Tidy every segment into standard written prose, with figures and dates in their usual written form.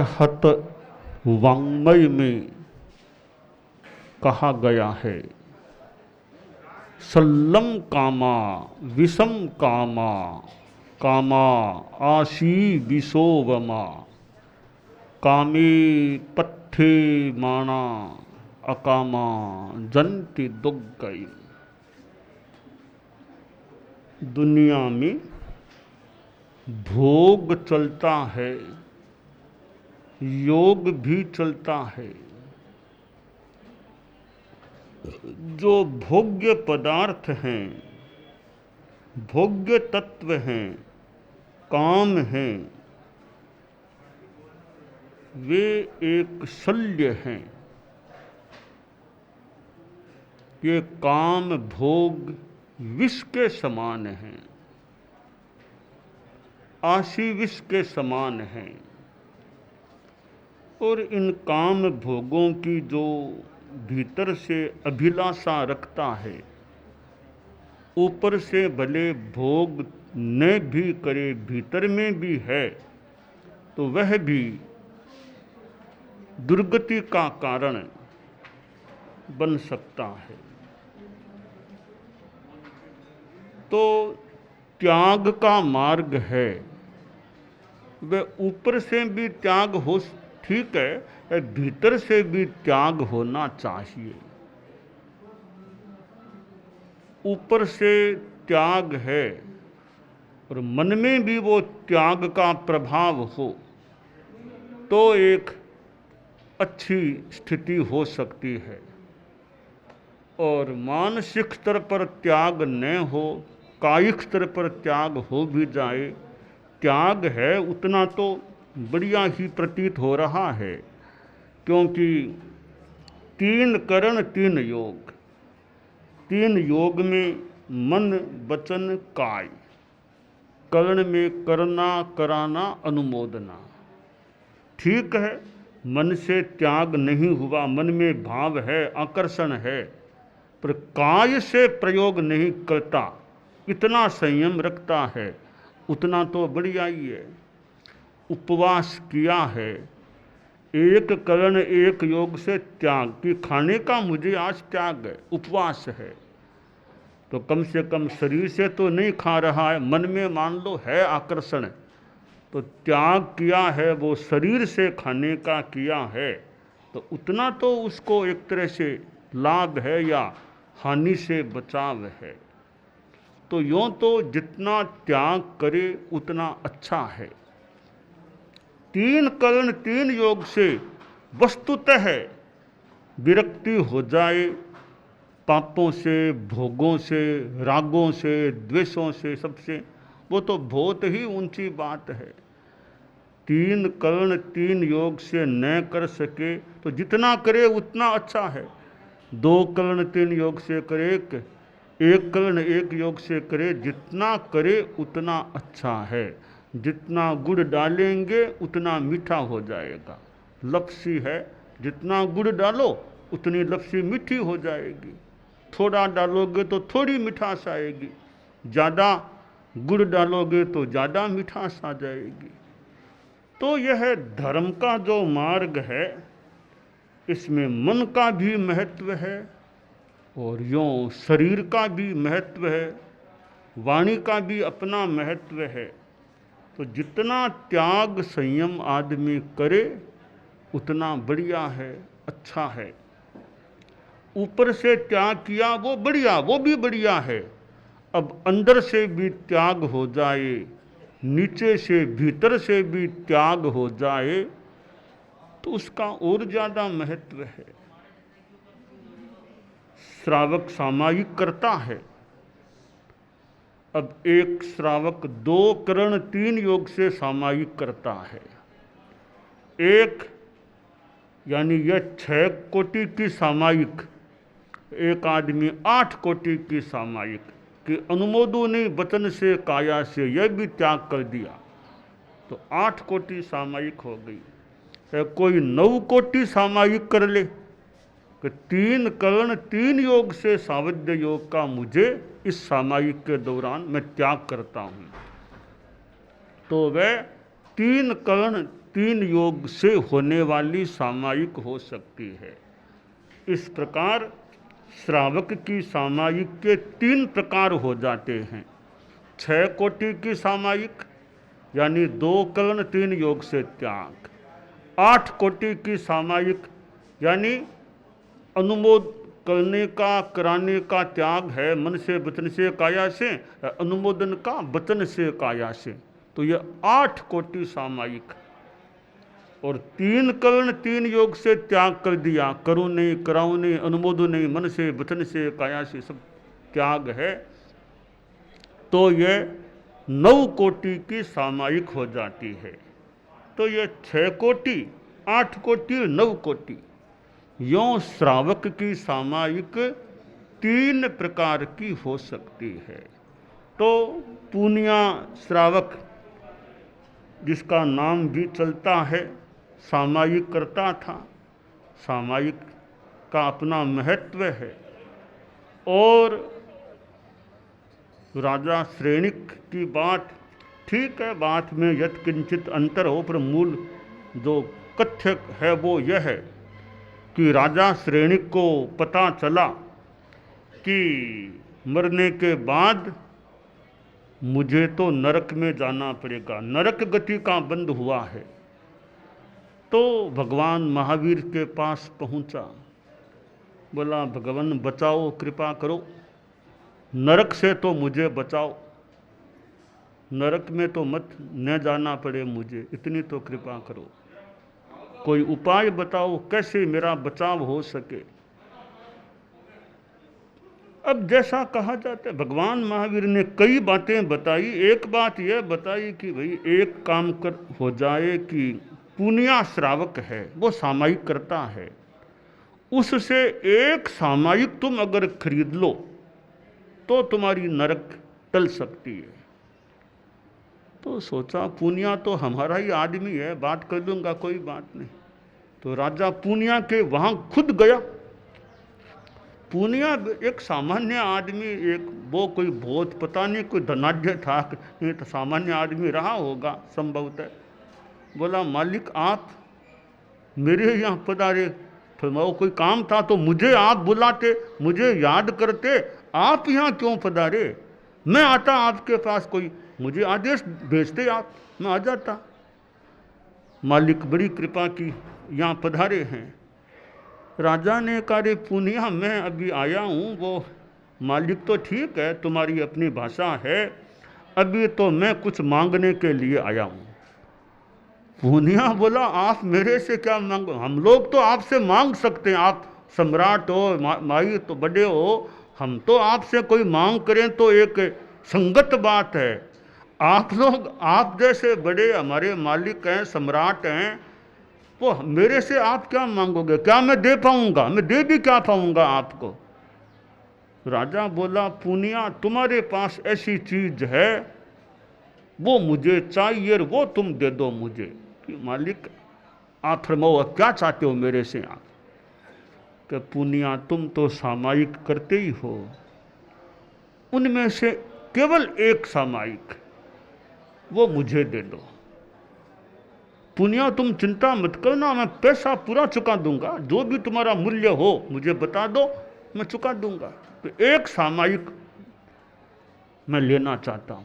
अरहत वाङ्मय में कहा गया है, सल्लम कामा विषम कामा कामा आशी विशोवमा कामे पट्ठे माणा अकामा जंति दुग्गई। दुनिया में भोग चलता है, योग भी चलता है। जो भोग्य पदार्थ हैं, भोग्य तत्व हैं, काम हैं, वे एक शल्य हैं। ये काम भोग विष के समान हैं, आशी विष के समान हैं। और इन काम भोगों की जो भीतर से अभिलाषा रखता है, ऊपर से भले भोग न भी करे, भीतर में भी है, तो वह भी दुर्गति का कारण बन सकता है। तो त्याग का मार्ग है, वह ऊपर से भी त्याग हो, ठीक है, भीतर से भी त्याग होना चाहिए। ऊपर से त्याग है और मन में भी वो त्याग का प्रभाव हो, तो एक अच्छी स्थिति हो सकती है। और मानसिक स्तर पर त्याग न हो, कायिक स्तर पर त्याग हो भी जाए, त्याग है उतना तो बढ़िया ही प्रतीत हो रहा है। क्योंकि 3 करण 3 योग, 3 योग में मन वचन काय, करण में करना कराना अनुमोदना। ठीक है, मन से त्याग नहीं हुआ, मन में भाव है, आकर्षण है, पर काय से प्रयोग नहीं करता, इतना संयम रखता है, उतना तो बढ़िया ही है। उपवास किया है, एक करण एक योग से त्याग कि खाने का मुझे आज त्याग है, उपवास है, तो कम से कम शरीर से तो नहीं खा रहा है, मन में मान लो है आकर्षण, तो त्याग किया है, वो शरीर से खाने का किया है, तो उतना तो उसको एक तरह से लाभ है या हानि से बचाव है। तो यूँ तो जितना त्याग करे उतना अच्छा है। 3 करण 3 योग से वस्तुतः विरक्ति हो जाए, पापों से, भोगों से, रागों से, द्वेषों से, सबसे, वो तो बहुत ही ऊंची बात है। 3 करण 3 योग से न कर सके तो जितना करे उतना अच्छा है। 2 करण 3 योग से करे, 1 करण 1 योग से करे, जितना करे उतना अच्छा है। जितना गुड़ डालेंगे उतना मीठा हो जाएगा। लपसी है, जितना गुड़ डालो उतनी लपसी मीठी हो जाएगी। थोड़ा डालोगे तो थोड़ी मिठास आएगी, ज़्यादा गुड़ डालोगे तो ज़्यादा मिठास आ जाएगी। तो यह धर्म का जो मार्ग है, इसमें मन का भी महत्व है और यूँ शरीर का भी महत्व है, वाणी का भी अपना महत्व है। तो जितना त्याग संयम आदमी करे उतना बढ़िया है, अच्छा है। ऊपर से त्याग किया वो बढ़िया, वो भी बढ़िया है। अब अंदर से भी त्याग हो जाए, नीचे से भीतर से भी त्याग हो जाए, तो उसका और ज़्यादा महत्व है। श्रावक सामायिक करता है। अब एक श्रावक 2 करण 3 योग से सामायिक करता है। एक यानी यह 6 कोटि की सामायिक, एक आदमी 8 कोटि की सामायिक कि अनुमोदो ने वचन से काया से यह भी त्याग कर दिया, तो 8 कोटि सामायिक हो गई। कोई 9 कोटि सामायिक कर ले कि 3 करण 3 योग से सावध्य योग का मुझे इस सामायिक के दौरान मैं त्याग करता हूँ, तो वह 3 करण 3 योग से होने वाली सामायिक हो सकती है। इस प्रकार श्रावक की सामायिक के 3 प्रकार हो जाते हैं। 6 कोटि की सामायिक यानी 2 कर्ण 3 योग से त्याग। 8 कोटि की सामायिक यानी अनुमोद करने का, कराने का त्याग है, मन से, वचन से, काया से, अनुमोदन का वचन से, काया से। तो ये 8 कोटि सामायिक। और 3 कर्ण 3 योग से त्याग कर दिया, करूँ नहीं, कराऊँ नहीं, अनुमोदन नहीं, मन से, वचन से, काया से सब त्याग है, तो ये 9 कोटि की सामायिक हो जाती है। तो ये 6 कोटि, 8 कोटि, 9 कोटि, यों श्रावक की सामायिक 3 प्रकार की हो सकती है। तो पूनिया श्रावक जिसका नाम भी चलता है, सामायिक करता था, सामायिक का अपना महत्व है। और राजा श्रेणिक की बात ठीक है, बात में यत् किंचित अंतर हो, पर मूल जो कथ्य है वो यह है कि राजा श्रेणिक को पता चला कि मरने के बाद मुझे तो नरक में जाना पड़ेगा, नरक गति का बंद हुआ है। तो भगवान महावीर के पास पहुंचा, बोला भगवान बचाओ, कृपा करो, नरक से तो मुझे बचाओ, नरक में तो मत न जाना पड़े मुझे, इतनी तो कृपा करो, कोई उपाय बताओ कैसे मेरा बचाव हो सके। अब जैसा कहा जाता है, भगवान महावीर ने कई बातें बताई। एक बात यह बताई कि भाई एक काम कर हो जाए कि पुनिया श्रावक है, वो सामायिक करता है, उससे एक सामायिक तुम अगर खरीद लो तो तुम्हारी नरक टल सकती है। तो सोचा पुनिया तो हमारा ही आदमी है, बात कर लूँगा, कोई बात नहीं। तो राजा पुनिया के वहाँ खुद गया। पुनिया एक सामान्य आदमी, एक वो कोई बहुत पता नहीं कोई धनाढ्य था नहीं, तो सामान्य आदमी रहा होगा संभवतः। बोला मालिक आप मेरे यहाँ पधारे, तो वो कोई काम था तो मुझे आप बुलाते, मुझे याद करते, आप यहाँ क्यों पधारे? मैं आता आपके पास, कोई मुझे आदेश भेजते आप, मैं आ जाता। मालिक बड़ी कृपा की, यहाँ पधारे हैं। राजा ने कहा रे पुनिया मैं अभी आया हूँ, वो मालिक तो ठीक है, तुम्हारी अपनी भाषा है, अभी तो मैं कुछ मांगने के लिए आया हूँ। पुनिया बोला आप मेरे से क्या मांगो, हम लोग तो आपसे मांग सकते हैं, आप सम्राट हो, माई तो बड़े हो, हम तो आपसे कोई मांग करें तो एक संगत बात है। आप लोग, आप जैसे बड़े हमारे मालिक हैं, सम्राट हैं, वो मेरे से आप क्या मांगोगे? क्या मैं दे पाऊंगा? मैं दे भी क्या पाऊंगा आपको? राजा बोला पुनिया तुम्हारे पास ऐसी चीज है वो मुझे चाहिए, वो तुम दे दो मुझे। मालिक आप फरमाओ क्या चाहते हो मेरे से? आप कि पुनिया तुम तो सामायिक करते ही हो, उनमें से केवल एक सामायिक वो मुझे दे दो। पुनिया तुम चिंता मत करना, मैं पैसा पूरा चुका दूंगा, जो भी तुम्हारा मूल्य हो मुझे बता दो, मैं चुका दूंगा। तो एक सामायिक मैं लेना चाहता हूं।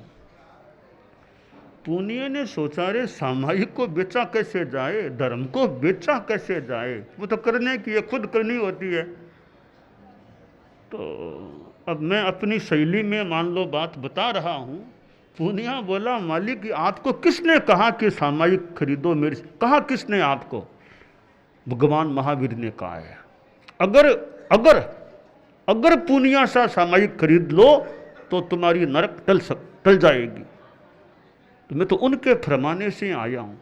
पुनिया ने सोचा रे सामायिक को बेचा कैसे जाए, धर्म को बेचा कैसे जाए, वो तो करने की है, खुद करनी होती है। तो अब मैं अपनी शैली में मान लो बात बता रहा हूं। पुनिया बोला मालिक आपको किसने कहा कि सामायिक खरीदो मेरे से? कहा किसने आपको? भगवान महावीर ने कहा है। अगर अगर अगर पुनिया सा सामायिक खरीद लो तो तुम्हारी नरक टल जाएगी। तो मैं तो उनके फरमाने से आया हूं।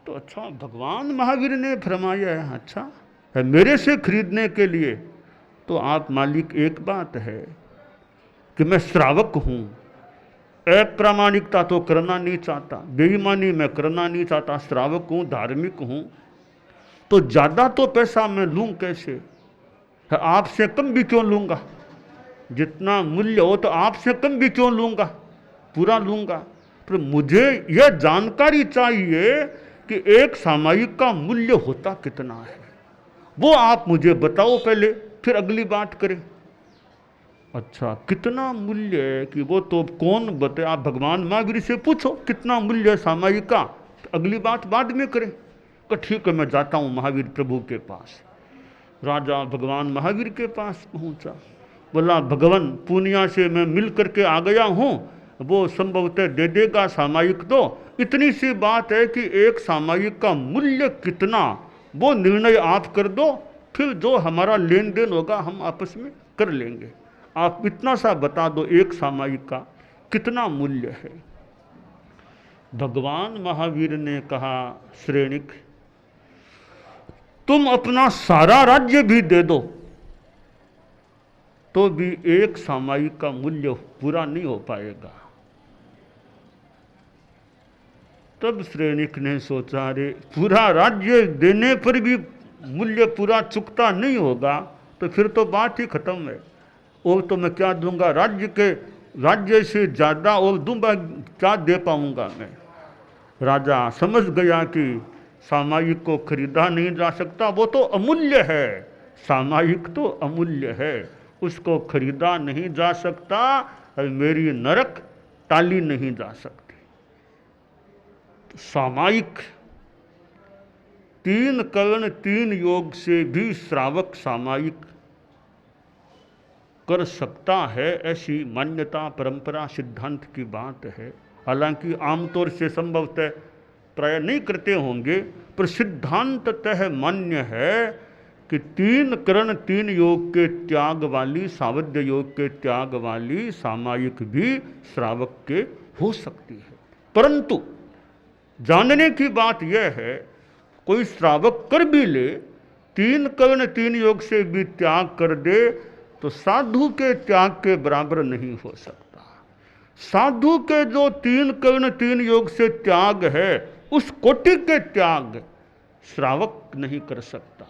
तो अच्छा भगवान महावीर ने फरमाया है, अच्छा है मेरे से खरीदने के लिए? तो आप मालिक एक बात है कि मैं श्रावक हूं, अप्रामाणिकता तो करना नहीं चाहता, बेईमानी मैं करना नहीं चाहता, श्रावक हूँ, धार्मिक हूँ, तो ज़्यादा तो पैसा मैं लूँ कैसे? आपसे कम भी क्यों लूँगा? जितना मूल्य हो तो आपसे कम भी क्यों लूँगा, पूरा लूँगा। पर मुझे यह जानकारी चाहिए कि एक सामायिक का मूल्य होता कितना है, वो आप मुझे बताओ पहले, फिर अगली बात करें। अच्छा, कितना मूल्य है कि वो तो कौन बताए, आप भगवान महावीर से पूछो कितना मूल्य है सामायिक का, अगली बात बाद में करें। तो ठीक है, मैं जाता हूँ महावीर प्रभु के पास। राजा भगवान महावीर के पास पहुंचा, बोला भगवान पूर्णिया से मैं मिल करके आ गया हूँ, वो संभवतः दे देगा सामायिक। तो इतनी सी बात है कि एक सामायिक का मूल्य कितना, वो निर्णय आप कर दो, फिर जो हमारा लेन देन होगा हम आपस में कर लेंगे। आप इतना सा बता दो एक सामायिक का कितना मूल्य है। भगवान महावीर ने कहा, श्रेणिक तुम अपना सारा राज्य भी दे दो तो भी एक सामायिक का मूल्य पूरा नहीं हो पाएगा। तब श्रेणिक ने सोचा, रे पूरा राज्य देने पर भी मूल्य पूरा चुकता नहीं होगा तो फिर तो बात ही खत्म है। और तो मैं क्या दूंगा, राज्य से ज़्यादा और दूंगा क्या दे पाऊंगा मैं। राजा समझ गया कि सामायिक को खरीदा नहीं जा सकता, वो तो अमूल्य है, सामायिक तो अमूल्य है, उसको खरीदा नहीं जा सकता, और मेरी नरक टाली नहीं जा सकती। तो सामायिक 3 कर्ण 3 योग से भी श्रावक सामायिक कर सकता है, ऐसी मान्यता परंपरा सिद्धांत की बात है। हालांकि आमतौर से संभवतः प्राय नहीं करते होंगे, पर सिद्धांततः मान्य है कि 3 कर्ण 3 योग के त्याग वाली, सावध्य योग के त्याग वाली सामायिक भी श्रावक के हो सकती है। परंतु जानने की बात यह है, कोई श्रावक कर भी ले, 3 कर्ण 3 योग से भी त्याग कर दे तो साधु के त्याग के बराबर नहीं हो सकता। साधु के जो 3 कर्ण 3 योग से त्याग है, उस कोटि के त्याग श्रावक नहीं कर सकता।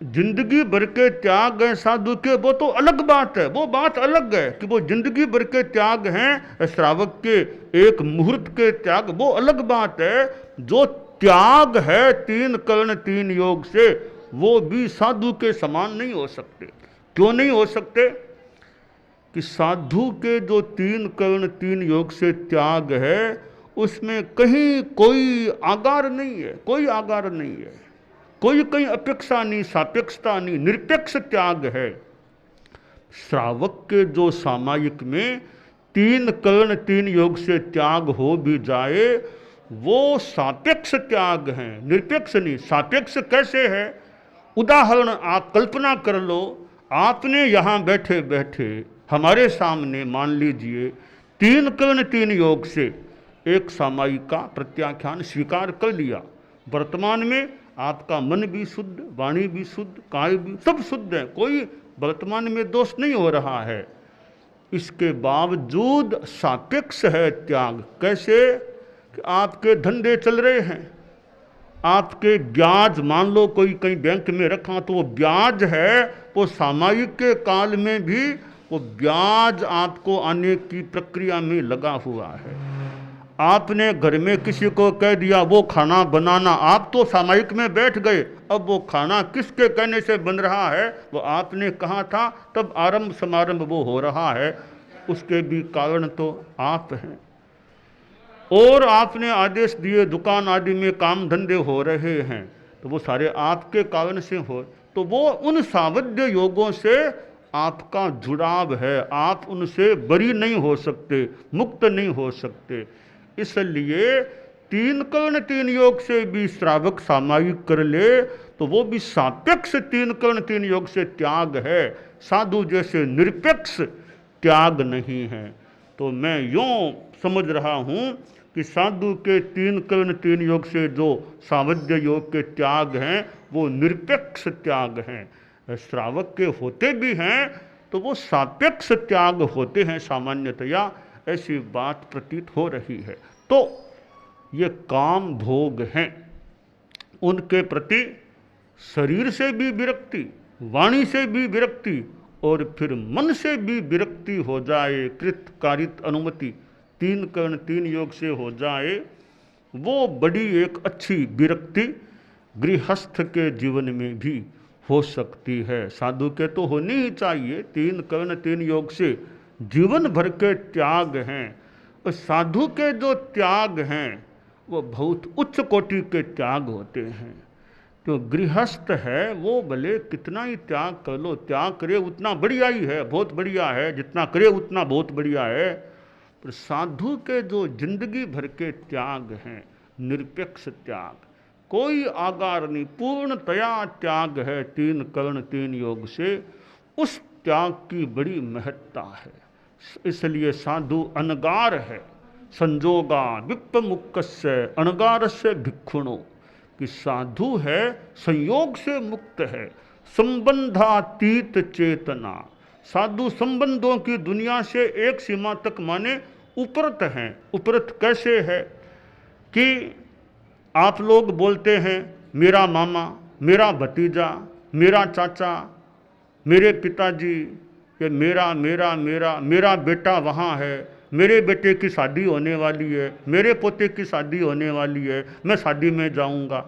जिंदगी भर के त्याग हैं साधु के, वो तो अलग बात है, वो बात अलग है कि वो जिंदगी भर के त्याग हैं। श्रावक के एक मुहूर्त के त्याग, वो अलग बात है। जो त्याग है 3 कर्ण 3 योग से, वो भी साधु के समान नहीं हो सकते। क्यों नहीं हो सकते? कि साधु के जो 3 कर्ण 3 योग से त्याग है, उसमें कहीं कोई आगार नहीं है, कोई आगार नहीं है, कोई कहीं अपेक्षा नहीं, सापेक्षता नहीं, निरपेक्ष त्याग है। श्रावक के जो सामायिक में 3 कर्ण 3 योग से त्याग हो भी जाए, वो सापेक्ष त्याग है, निरपेक्ष नहीं। सापेक्ष कैसे है? उदाहरण आप कल्पना कर लो, आपने यहाँ बैठे बैठे हमारे सामने मान लीजिए 3 कर्ण 3 योग से एक सामायिक का प्रत्याख्यान स्वीकार कर लिया। वर्तमान में आपका मन भी शुद्ध, वाणी भी शुद्ध, काय भी, सब शुद्ध है, कोई वर्तमान में दोष नहीं हो रहा है। इसके बावजूद सापेक्ष है त्याग। कैसे? कि आपके धंधे चल रहे हैं, आपके ब्याज मान लो कोई कहीं बैंक में रखा तो वो ब्याज है, वो सामायिक के काल में भी वो ब्याज आपको आने की प्रक्रिया में लगा हुआ है। आपने घर में किसी को कह दिया वो खाना बनाना, आप तो सामायिक में बैठ गए, अब वो खाना किसके कहने से बन रहा है? वो आपने कहा था, तब आरंभ समारंभ वो हो रहा है, उसके भी कारण तो आप हैं। और आपने आदेश दिए, दुकान आदि में काम धंधे हो रहे हैं, तो वो सारे आपके कारण से हो। तो वो उन सावध्य योगों से आपका जुड़ाव है, आप उनसे बरी नहीं हो सकते, मुक्त नहीं हो सकते। इसलिए 3 कर्ण 3 योग से भी श्रावक सामायिक कर ले तो वो भी सापेक्ष 3 कर्ण 3 योग से त्याग है, साधु जैसे निरपेक्ष त्याग नहीं है। तो मैं यूँ समझ रहा हूँ कि साधु के 3 कर्ण 3 योग से जो सावध्य योग के त्याग हैं वो निरपेक्ष त्याग हैं। श्रावक के होते भी हैं तो वो सापेक्ष त्याग होते हैं सामान्यतया, ऐसी बात प्रतीत हो रही है। तो ये काम भोग हैं, उनके प्रति शरीर से भी विरक्ति, वाणी से भी विरक्ति और फिर मन से भी विरक्ति हो जाए, कृत कारित अनुमति 3 कर्ण 3 योग से हो जाए, वो बड़ी एक अच्छी विरक्ति गृहस्थ के जीवन में भी हो सकती है। साधु के तो होनी ही चाहिए, 3 कर्ण 3 योग से जीवन भर के त्याग हैं। और साधु के जो त्याग हैं वो बहुत उच्च कोटि के त्याग होते हैं। जो गृहस्थ है वो भले कितना ही त्याग कर लो, त्याग करे उतना बढ़िया ही है, बहुत बढ़िया है, जितना करे उतना बहुत बढ़िया है। पर साधु के जो जिंदगी भर के त्याग हैं, निरपेक्ष त्याग, कोई आगार नहीं, पूर्णतया त्याग है 3 कर्ण 3 योग से, उस त्याग की बड़ी महत्ता है। इसलिए साधु अनगार है। संजोगा विप्पमुक्कस्य अनगारस्य भिक्षुणो, कि साधु है संयोग से मुक्त है, संबंधातीत चेतना। साधु संबंधों की दुनिया से एक सीमा तक माने उपरत हैं। उपरत कैसे है कि आप लोग बोलते हैं मेरा मामा, मेरा भतीजा, मेरा चाचा, मेरे पिताजी, ये मेरा मेरा मेरा मेरा बेटा वहाँ है, मेरे बेटे की शादी होने वाली है, मेरे पोते की शादी होने वाली है, मैं शादी में जाऊंगा।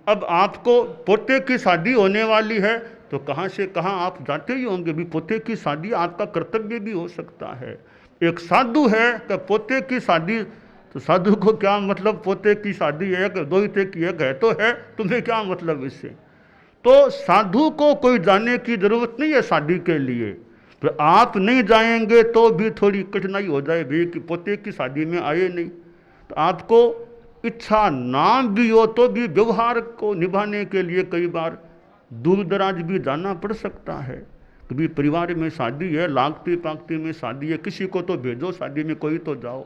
अब आपको पोते की शादी होने वाली है तो कहाँ से कहाँ आप जाते ही होंगे भी, पोते की शादी आपका कर्तव्य भी हो सकता है। एक साधु है कि पोते की शादी, तो साधु को क्या मतलब, पोते की शादी एक दोहिते की एक है तो है, तुम्हें क्या मतलब इससे। तो साधु को कोई जाने की जरूरत नहीं है शादी के लिए, तो आप नहीं जाएंगे तो भी थोड़ी कठिनाई हो जाए भी कि पोते की शादी में आए नहीं। तो आपको इच्छा ना भी हो तो भी व्यवहार को निभाने के लिए कई बार दूर दराज भी जाना पड़ सकता है। कभी परिवार में शादी है, लागती पागती में शादी है, किसी को तो भेजो शादी में, कोई तो जाओ,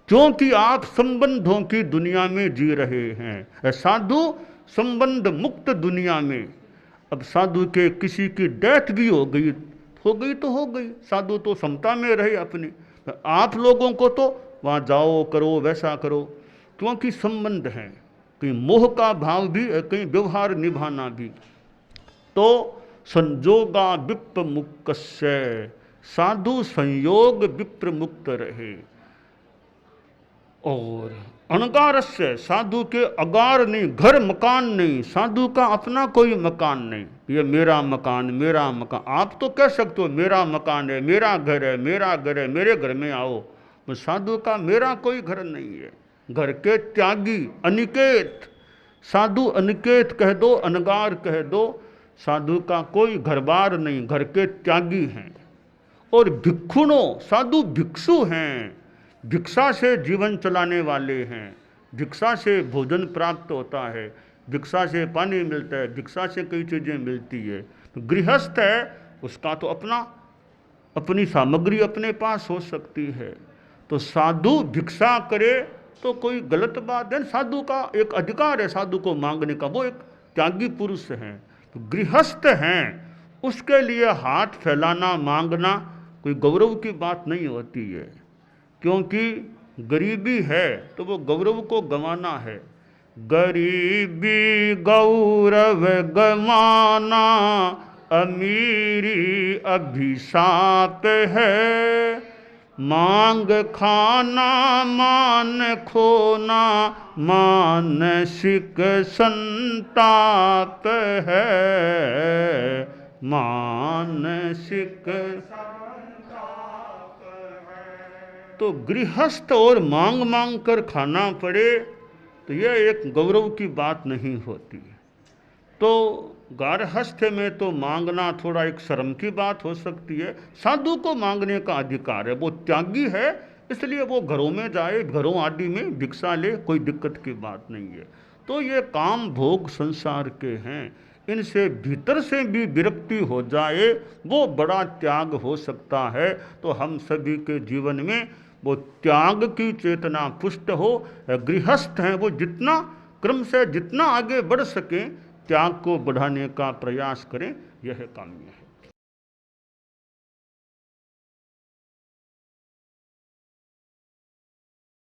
क्योंकि आप संबंधों की दुनिया में जी रहे हैं। साधु संबंध मुक्त दुनिया में। अब साधु के किसी की डेथ भी हो गई तो हो गई, साधु तो समता में रहे अपने। आप लोगों को तो वहाँ जाओ करो वैसा करो, क्योंकि संबंध है, कहीं मोह का भाव भी है, कहीं व्यवहार निभाना भी। तो संजोगा विप्र मुक्कस्य, साधु संयोग विप्र मुक्त रहे। और अनगारस्य, साधु के अगार नहीं, घर मकान नहीं, साधु का अपना कोई मकान नहीं, ये मेरा मकान मेरा मकान। आप तो कह सकते हो मेरा मकान है, मेरा घर है, मेरा घर है, मेरे घर में आओ। तो साधु का मेरा कोई घर नहीं है, घर के त्यागी अनिकेत। साधु अनिकेत कह दो, अनगार कह दो, साधु का कोई घर बार नहीं, घर के त्यागी हैं। और भिक्षुणों, साधु भिक्षु हैं, भिक्षा से जीवन चलाने वाले हैं। भिक्षा से भोजन प्राप्त होता है, भिक्षा से पानी मिलता है, भिक्षा से कई चीज़ें मिलती है। तो गृहस्थ है उसका तो अपनी सामग्री अपने पास हो सकती है। तो साधु भिक्षा करे तो कोई गलत बात है, साधु का एक अधिकार है साधु को मांगने का, वो एक त्यागी पुरुष है। तो गृहस्थ हैं उसके लिए हाथ फैलाना मांगना कोई गौरव की बात नहीं होती है, क्योंकि गरीबी है तो वो गौरव को गंवाना है। गरीबी गौरव गंवाना अमीरी अभिशाप है, मांग खाना मान खोना मानसिक संताप है, मानसिक। तो गृहस्थ और मांग मांग कर खाना पड़े तो यह एक गौरव की बात नहीं होती। तो गारहस्थ में तो मांगना थोड़ा एक शर्म की बात हो सकती है। साधु को मांगने का अधिकार है, वो त्यागी है, इसलिए वो घरों में जाए, घरों आदि में भिक्षा ले, कोई दिक्कत की बात नहीं है। तो ये काम भोग संसार के हैं, इनसे भीतर से भी विरक्ति हो जाए वो बड़ा त्याग हो सकता है। तो हम सभी के जीवन में वो त्याग की चेतना पुष्ट हो। गृहस्थ हैं वो जितना क्रम से जितना आगे बढ़ सके त्याग को बढ़ाने का प्रयास करें, यह काम्य है।